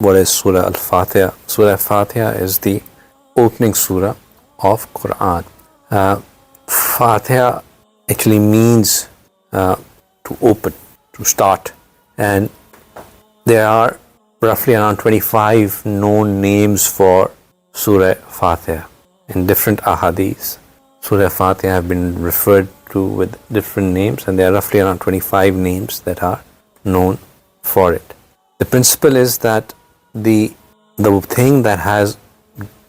what is Surah Al-Fatihah? Surah Al-Fatihah is the opening surah of Qur'an. Fatiha actually means to open, to start, and there are roughly around 25 known names for Surah Fatiha. In different ahadith, Surah Fatiha have been referred to with different names, and there are roughly around 25 names that are known for it. The principle is that the thing that has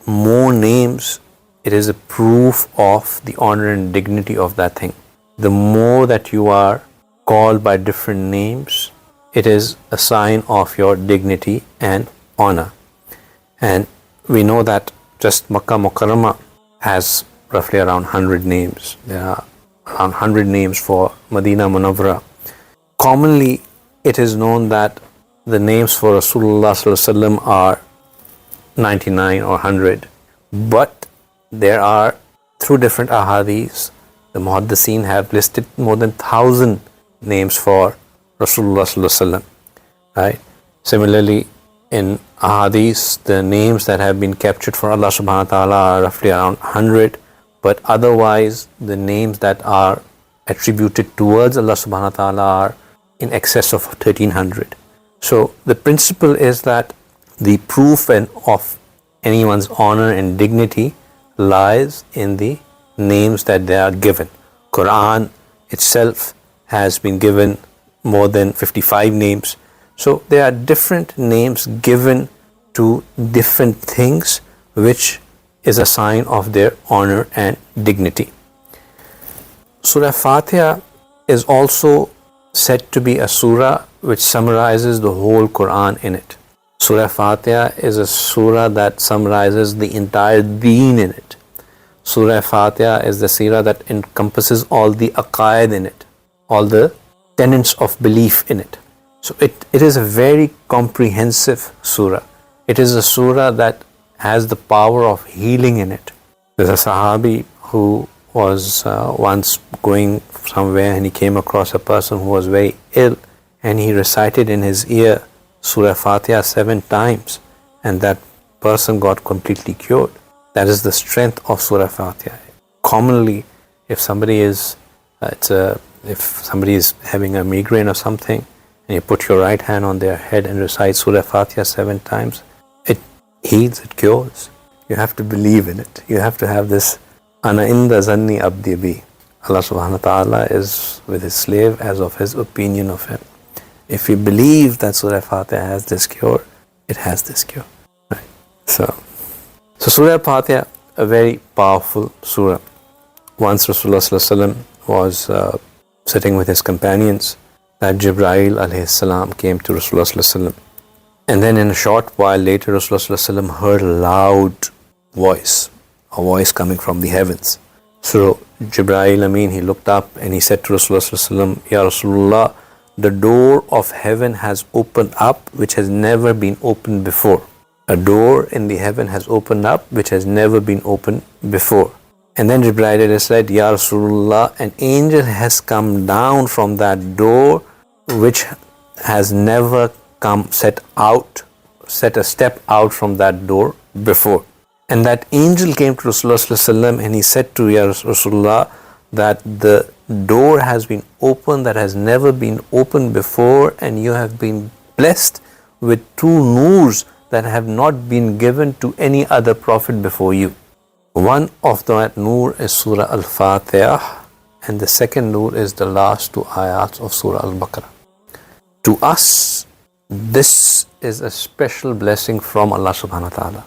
more names, it is a proof of the honor and dignity of that thing. The more that you are called by different names, it is a sign of your dignity and honor. And we know that just Makkah Mukarramah has roughly around 100 names. There are around 100 names for Medina Munawwara. Commonly, it is known that the names for Rasulullah Sallallahu Alaihi Wasallam are 99 or 100. But there are, through different ahadiths, the Muhaddiseen have listed more than 1,000 names for Rasulullah Sallallahu Alaihi Wasallam. Right? Similarly, in ahadith, the names that have been captured for Allah subhanahu wa ta'ala are roughly around 100, but otherwise the names that are attributed towards Allah subhanahu wa ta'ala are in excess of 1,300. So the principle is that the proof of anyone's honor and dignity lies in the names that they are given. Qur'an itself has been given more than 55 names. So there are different names given to different things, which is a sign of their honor and dignity. Surah Fatiha is also said to be a surah which summarizes the whole Qur'an in it. Surah Fatiha is a surah that summarizes the entire deen in it. Surah Fatiha is the surah that encompasses all the aqaid in it, all the tenets of belief in it. So it is a very comprehensive surah. It is a surah that has the power of healing in it. There's a Sahabi who was once going somewhere and he came across a person who was very ill, and he recited in his ear Surah Fatiha 7 times, and that person got completely cured. That is the strength of Surah Fatiha. Commonly, if somebody is having a migraine or something, and you put your right hand on their head and recite Surah Fatiha 7 times, it heals, it cures. You have to believe in it. You have to have this Ana inda zanni abdi bi. Allah subhanahu wa ta'ala is with his slave as of his opinion of him. If you believe that Surah Fatiha has this cure, it has this cure. Right? So Surah Fatiha, a very powerful surah. Once Rasulullah Sallallahu Alaihi Wasallam was sitting with his companions, that Jibreel alayhi salam came to Rasulullah Sallallahu Alaihi Wasallam. And then in a short while later, Rasulullah Sallallahu Alaihi Wasallam heard a loud voice, a voice coming from the heavens. So Jibreel Amin, he looked up and he said to Rasulullah Sallallahu Alaihi Wasallam, Ya Rasulullah, the door of heaven has opened up which has never been opened before. A door in the heaven has opened up which has never been opened before. And then Jibreel said, Ya Rasulullah, an angel has come down from that door which has never set a step out from that door before. And that angel came to Rasulullah Sallallahu Alaihi Wasallam and he said to Ya Rasulullah that the door has been opened that has never been opened before, and you have been blessed with 2 noors that have not been given to any other prophet before you. One of that noor is Surah Al-Fatihah, and the second noor is the last 2 ayats of Surah Al-Baqarah. To us, this is a special blessing from Allah subhanahu wa ta'ala.